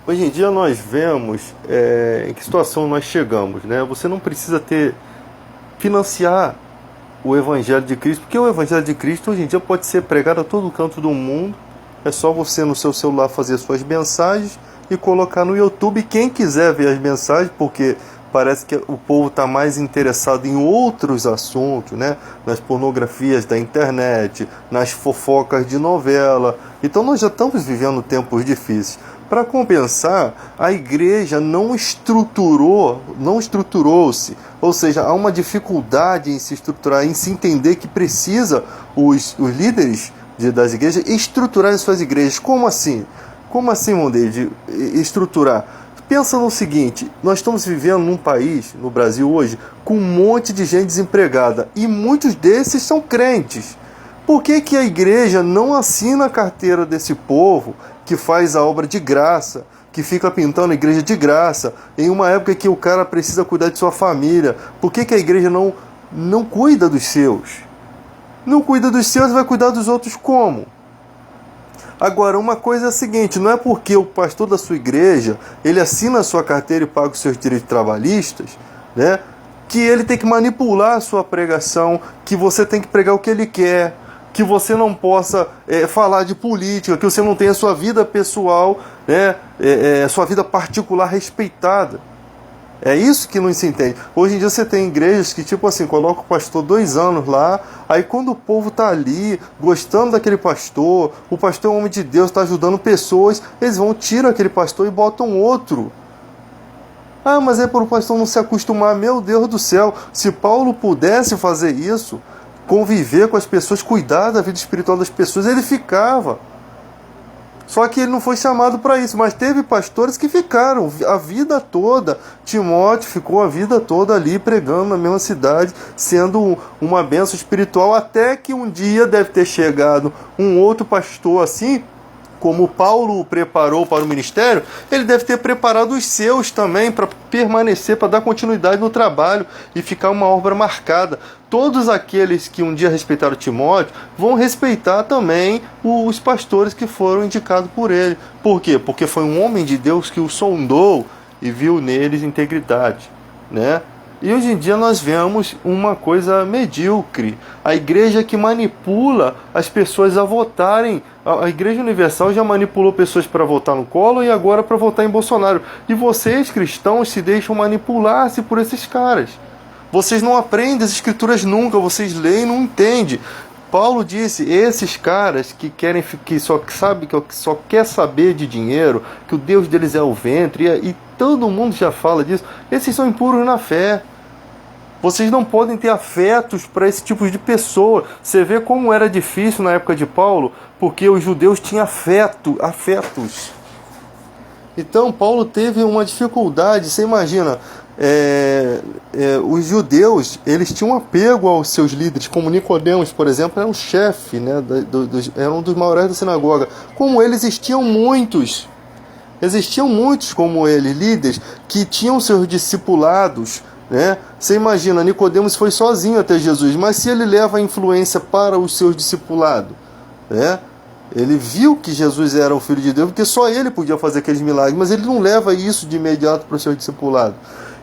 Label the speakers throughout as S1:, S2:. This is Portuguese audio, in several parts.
S1: Hoje em dia nós vemos em que situação nós chegamos, né? Você não precisa financiar o Evangelho de Cristo, porque o Evangelho de Cristo hoje em dia pode ser pregado a todo canto do mundo. É só você no seu celular fazer suas mensagens e colocar no YouTube. Quem quiser ver as mensagens, porque parece que o povo está mais interessado em outros assuntos, né? Nas pornografias da internet, nas fofocas de novela. Então nós já estamos vivendo tempos difíceis. Para compensar, a igreja não estruturou-se, ou seja, há uma dificuldade em se estruturar, em se entender que precisa os líderes das igrejas estruturarem suas igrejas. Como assim? Como assim, Mondeide, estruturar? Pensa no seguinte, nós estamos vivendo num país, no Brasil hoje, com um monte de gente desempregada, e muitos desses são crentes. Por que a igreja não assina a carteira desse povo que faz a obra de graça, que fica pintando a igreja de graça, em uma época que o cara precisa cuidar de sua família? Por que a igreja não cuida dos seus? Não cuida dos seus, vai cuidar dos outros como? Agora, uma coisa é a seguinte, não é porque o pastor da sua igreja, ele assina a sua carteira e paga os seus direitos trabalhistas, né, que ele tem que manipular a sua pregação, que você tem que pregar o que ele quer, que você não possa falar de política, que você não tenha sua vida pessoal, né, sua vida particular respeitada. É isso que não se entende. Hoje em dia você tem igrejas que, tipo assim, coloca o pastor 2 anos lá, aí quando o povo tá ali, gostando daquele pastor, o pastor é um homem de Deus, está ajudando pessoas, eles vão, tiram aquele pastor e botam outro. Ah, mas é para o pastor não se acostumar. Meu Deus do céu, se Paulo pudesse fazer isso, conviver com as pessoas, cuidar da vida espiritual das pessoas, ele ficava. Só que ele não foi chamado para isso, mas teve pastores que ficaram a vida toda. Timóteo ficou a vida toda ali pregando na mesma cidade, sendo uma bênção espiritual, até que um dia deve ter chegado um outro pastor assim, como Paulo o preparou para o ministério, ele deve ter preparado os seus também para permanecer, para dar continuidade no trabalho e ficar uma obra marcada. Todos aqueles que um dia respeitaram Timóteo vão respeitar também os pastores que foram indicados por ele. Por quê? Porque foi um homem de Deus que o sondou e viu neles integridade, né? E hoje em dia nós vemos uma coisa medíocre. A igreja que manipula as pessoas a votarem. A Igreja Universal já manipulou pessoas para votar no Collor e agora para votar em Bolsonaro. E vocês, cristãos, se deixam manipular-se por esses caras. Vocês não aprendem as escrituras nunca, vocês leem e não entendem. Paulo disse, esses caras que querem, que só quer saber de dinheiro, que o Deus deles é o ventre, e todo mundo já fala disso, esses são impuros na fé. Vocês não podem ter afetos para esse tipo de pessoa. Você vê como era difícil na época de Paulo, porque os judeus tinham afetos. Então Paulo teve uma dificuldade. Você imagina, os judeus, eles tinham apego aos seus líderes, como Nicodemos, por exemplo, era um chefe, né, era um dos maiores da sinagoga. Como ele, existiam muitos como ele, líderes que tinham seus discipulados, né? Você imagina, Nicodemos foi sozinho até Jesus, mas se ele leva a influência para os seus discipulados, né? Ele viu que Jesus era o Filho de Deus, porque só ele podia fazer aqueles milagres, mas ele não leva isso de imediato para o seu discipulado.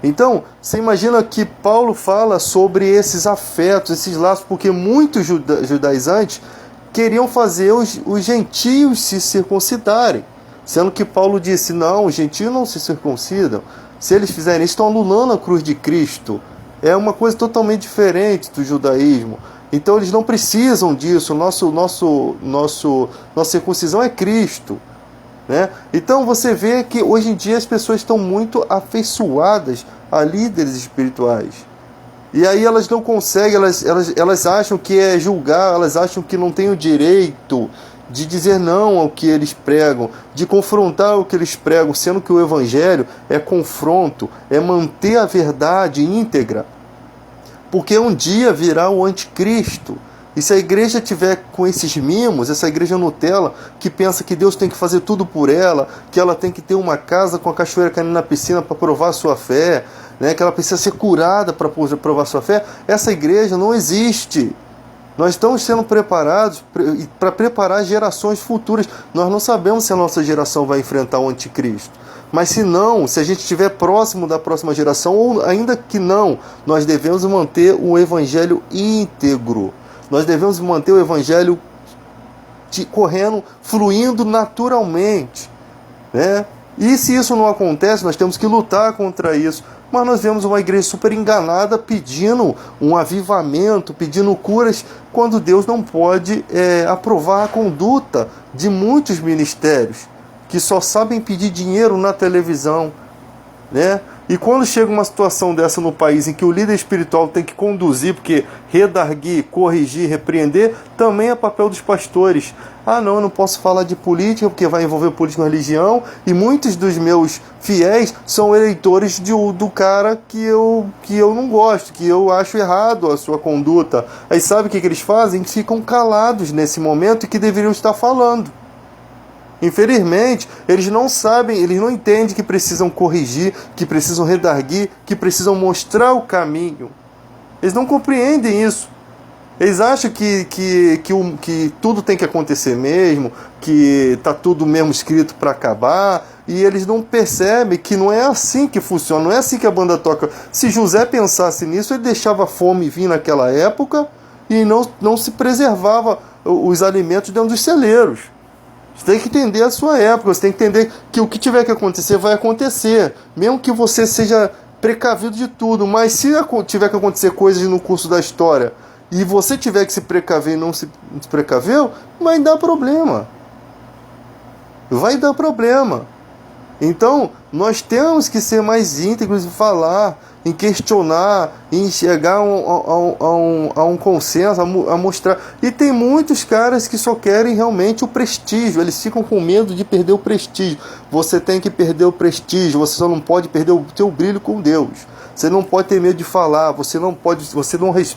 S1: Então, você imagina que Paulo fala sobre esses afetos, esses laços, porque muitos judaizantes queriam fazer os gentios se circuncidarem, sendo que Paulo disse, não, os gentios não se circuncidam. Se eles fizerem isso, estão anulando a cruz de Cristo. É uma coisa totalmente diferente do judaísmo. Então eles não precisam disso. Nossa circuncisão é Cristo, né? Então você vê que hoje em dia as pessoas estão muito afeiçoadas a líderes espirituais. E aí elas não conseguem, elas acham que é julgar, elas acham que não tem o direito de dizer não ao que eles pregam, de confrontar o que eles pregam, sendo que o Evangelho é confronto, é manter a verdade íntegra. Porque um dia virá o anticristo. E se a igreja tiver com esses mimos, essa igreja Nutella, que pensa que Deus tem que fazer tudo por ela, que ela tem que ter uma casa com a cachoeira caindo na piscina para provar a sua fé, né, que ela precisa ser curada para provar a sua fé, essa igreja não existe. Nós estamos sendo preparados para preparar gerações futuras. Nós não sabemos se a nossa geração vai enfrentar o anticristo. Mas se não, se a gente estiver próximo da próxima geração, ou ainda que não, nós devemos manter o evangelho íntegro. Nós devemos manter o evangelho correndo, fluindo naturalmente, né? E se isso não acontece, nós temos que lutar contra isso. Mas nós vemos uma igreja super enganada pedindo um avivamento, pedindo curas, quando Deus não pode aprovar a conduta de muitos ministérios que só sabem pedir dinheiro na televisão, né? E quando chega uma situação dessa no país em que o líder espiritual tem que conduzir, porque redarguir, corrigir, repreender, também é papel dos pastores. Ah, não, eu não posso falar de política porque vai envolver política e religião, e muitos dos meus fiéis são eleitores do cara que eu não gosto, que eu acho errado a sua conduta. Aí sabe o que eles fazem? Ficam calados nesse momento e que deveriam estar falando. Infelizmente, eles não sabem, eles não entendem que precisam corrigir, que precisam redarguir, que precisam mostrar o caminho. Eles não compreendem isso. Eles acham que tudo tem que acontecer mesmo, que está tudo mesmo escrito para acabar, e eles não percebem que não é assim que funciona, não é assim que a banda toca. Se José pensasse nisso, ele deixava a fome vir naquela época e não se preservava os alimentos dentro dos celeiros. Você tem que entender a sua época, você tem que entender que o que tiver que acontecer vai acontecer, mesmo que você seja precavido de tudo, mas se tiver que acontecer coisas no curso da história e você tiver que se precaver e não se precaveu, vai dar problema. Vai dar problema. Então, nós temos que ser mais íntegros em falar, em questionar, em chegar a um consenso, a mostrar. E tem muitos caras que só querem realmente o prestígio, eles ficam com medo de perder o prestígio. Você tem que perder o prestígio, você só não pode perder o teu brilho com Deus. Você não pode ter medo de falar, você não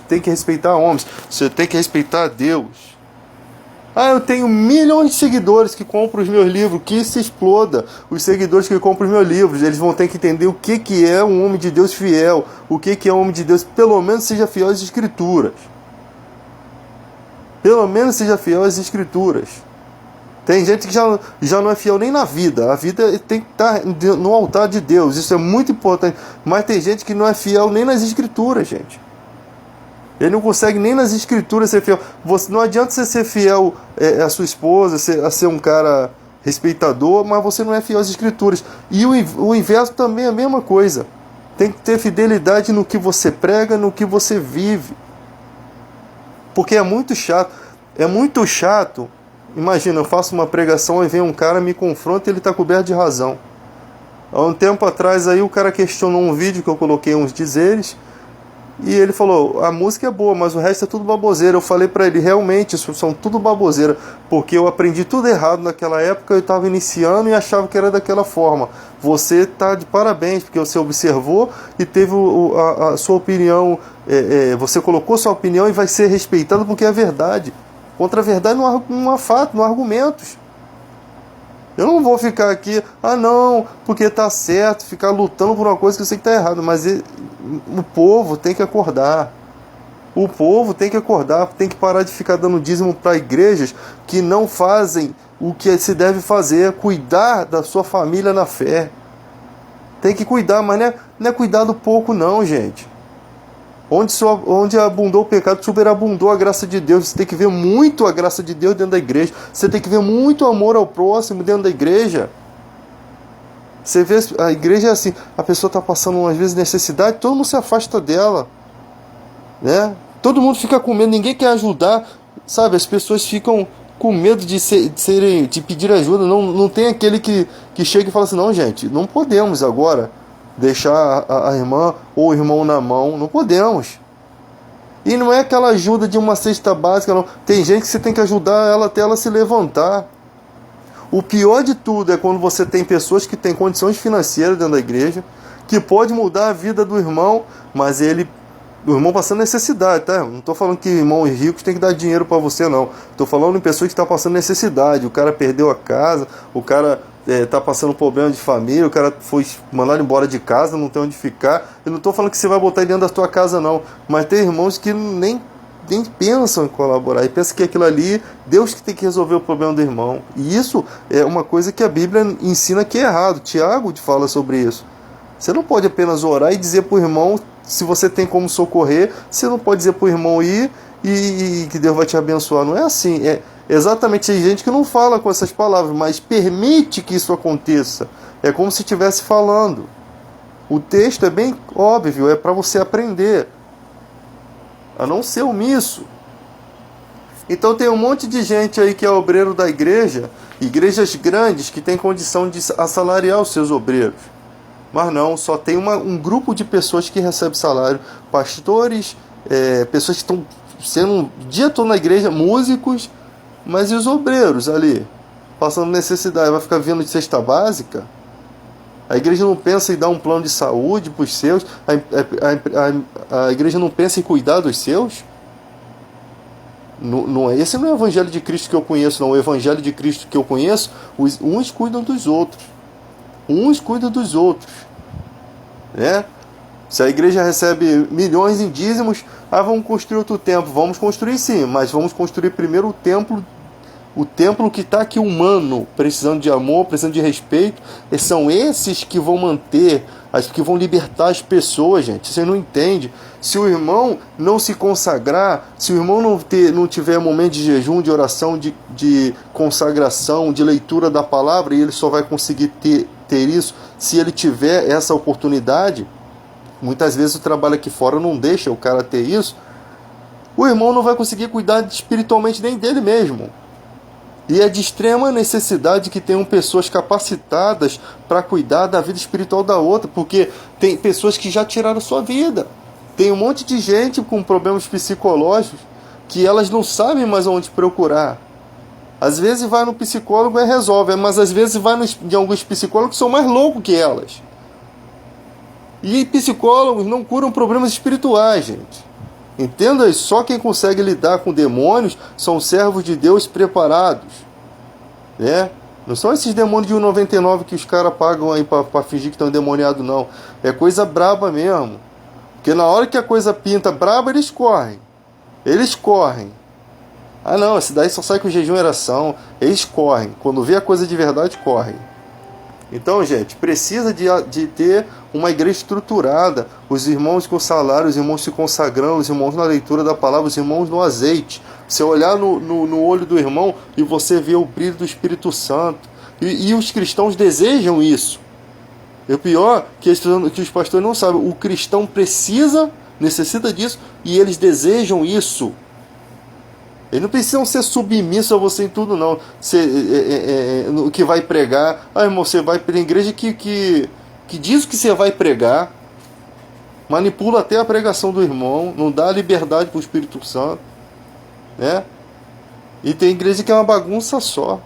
S1: tem que respeitar homens, você tem que respeitar Deus. Ah, eu tenho milhões de seguidores que compram os meus livros, que se exploda. Os seguidores que compram os meus livros, eles vão ter que entender o que é um homem de Deus fiel, o que é um homem de Deus, pelo menos seja fiel às Escrituras. Pelo menos seja fiel às Escrituras. Tem gente que já não é fiel nem na vida. A vida tem que estar no altar de Deus, isso é muito importante. Mas tem gente que não é fiel nem nas Escrituras, gente. Ele não consegue nem nas Escrituras ser fiel. Não adianta você ser fiel à sua esposa, a ser um cara respeitador, mas você não é fiel às Escrituras. E o inverso também é a mesma coisa. Tem que ter fidelidade no que você prega, no que você vive. Porque é muito chato. É muito chato. Imagina, eu faço uma pregação e vem um cara, me confronta e ele está coberto de razão. Há um tempo atrás aí o cara questionou um vídeo que eu coloquei uns dizeres. E ele falou, a música é boa, mas o resto é tudo baboseira. Eu falei para ele, realmente, isso são tudo baboseira, porque eu aprendi tudo errado naquela época, eu estava iniciando e achava que era daquela forma. Você está de parabéns, porque você observou e teve a sua opinião, você colocou sua opinião e vai ser respeitado porque é verdade. Contra a verdade não há fato, não há argumentos. Eu não vou ficar aqui, não, porque está certo, ficar lutando por uma coisa que eu sei que está errado, mas o povo tem que acordar. O povo tem que acordar, tem que parar de ficar dando dízimo para igrejas que não fazem o que se deve fazer, cuidar da sua família na fé. Tem que cuidar, mas não é cuidar do pouco não, gente. Onde abundou o pecado, superabundou a graça de Deus. Você tem que ver muito a graça de Deus dentro da igreja. Você tem que ver muito amor ao próximo dentro da igreja. Você vê, a igreja é assim, a pessoa está passando às vezes necessidade, todo mundo se afasta dela, né? Todo mundo fica com medo, ninguém quer ajudar, sabe? As pessoas ficam com medo de pedir ajuda. Não tem aquele que chega e fala assim, não, gente, não podemos agora deixar a irmã ou o irmão na mão, não podemos. E não é aquela ajuda de uma cesta básica, não. Tem gente que você tem que ajudar ela até ela se levantar. O pior de tudo é quando você tem pessoas que têm condições financeiras dentro da igreja, que pode mudar a vida do irmão, mas o irmão passando necessidade, tá? Não estou falando que irmãos ricos tem que dar dinheiro para você, não. Estou falando em pessoas que estão passando necessidade. O cara perdeu a casa, o cara está passando problema de família, o cara foi mandado embora de casa, não tem onde ficar. Eu não estou falando que você vai botar ele dentro da tua casa, não. Mas tem irmãos que nem nem pensam em colaborar, e pensam que aquilo ali, Deus que tem que resolver o problema do irmão. E isso é uma coisa que a Bíblia ensina que é errado. Tiago fala sobre isso. Você não pode apenas orar e dizer para o irmão, se você tem como socorrer, você não pode dizer para o irmão ir e que Deus vai te abençoar. Não é assim. É exatamente, tem gente que não fala com essas palavras, mas permite que isso aconteça. É como se estivesse falando. O texto é bem óbvio, é para você aprender a não ser omisso. Então tem um monte de gente aí que é obreiro da igreja, igrejas grandes que tem condição de assalariar os seus obreiros. Mas não, só tem um grupo de pessoas que recebe salário. Pastores, pessoas que estão sendo o dia todo na igreja, músicos, mas e os obreiros ali? Passando necessidade, vai ficar vindo de cesta básica? A igreja não pensa em dar um plano de saúde para os seus? A igreja não pensa em cuidar dos seus? Esse não é o evangelho de Cristo que eu conheço, não. O evangelho de Cristo que eu conheço, uns cuidam dos outros. Uns cuidam dos outros. Né? Se a igreja recebe milhões em dízimos, vamos construir outro templo. Vamos construir sim, mas vamos construir primeiro o templo que está aqui humano, precisando de amor, precisando de respeito. E são esses que vão manter, que vão libertar as pessoas, gente. Vocês não entendem. Se o irmão não se consagrar, se o irmão não tiver momento de jejum, de oração, de consagração, de leitura da palavra, e ele só vai conseguir ter isso se ele tiver essa oportunidade. Muitas vezes o trabalho aqui fora não deixa o cara ter isso. O irmão não vai conseguir cuidar espiritualmente nem dele mesmo. E é de extrema necessidade que tenham pessoas capacitadas para cuidar da vida espiritual da outra, porque tem pessoas que já tiraram sua vida. Tem um monte de gente com problemas psicológicos que elas não sabem mais onde procurar. Às vezes vai no psicólogo e resolve, mas às vezes vai em alguns psicólogos que são mais loucos que elas. E psicólogos não curam problemas espirituais, gente. Entenda isso, só quem consegue lidar com demônios são servos de Deus preparados. Né? Não são esses demônios de 1,99 que os caras pagam aí para fingir que estão endemoniados, não. É coisa braba mesmo. Porque na hora que a coisa pinta braba, eles correm. Eles correm. Ah não, esse daí só sai com jejum e oração. Eles correm. Quando vê a coisa de verdade, correm. Então, gente, precisa de ter uma igreja estruturada. Os irmãos com salário, os irmãos se consagrando, os irmãos na leitura da palavra, os irmãos no azeite. Você olhar no olho do irmão e você vê o brilho do Espírito Santo. E os cristãos desejam isso. E o pior que os pastores não sabem. O cristão necessita disso e eles desejam isso. Eles não precisam ser submissos a você em tudo, não. O que vai pregar. Irmão, você vai para a igreja que diz o que você vai pregar. Manipula até a pregação do irmão. Não dá liberdade para o Espírito Santo. Né? E tem igreja que é uma bagunça só.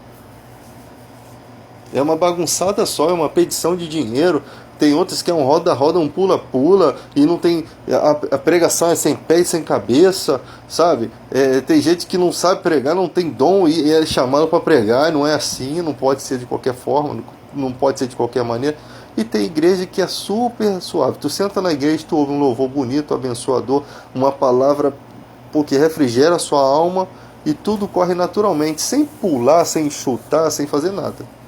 S1: É uma bagunçada só. É uma petição de dinheiro. Tem outras que é um roda-roda, um pula-pula, e não tem. A pregação é sem pé e sem cabeça, sabe? Tem gente que não sabe pregar, não tem dom e é chamado para pregar, não é assim, não pode ser de qualquer forma, não pode ser de qualquer maneira. E tem igreja que é super suave. Tu senta na igreja, tu ouve um louvor bonito, abençoador, uma palavra que refrigera a sua alma e tudo corre naturalmente, sem pular, sem chutar, sem fazer nada.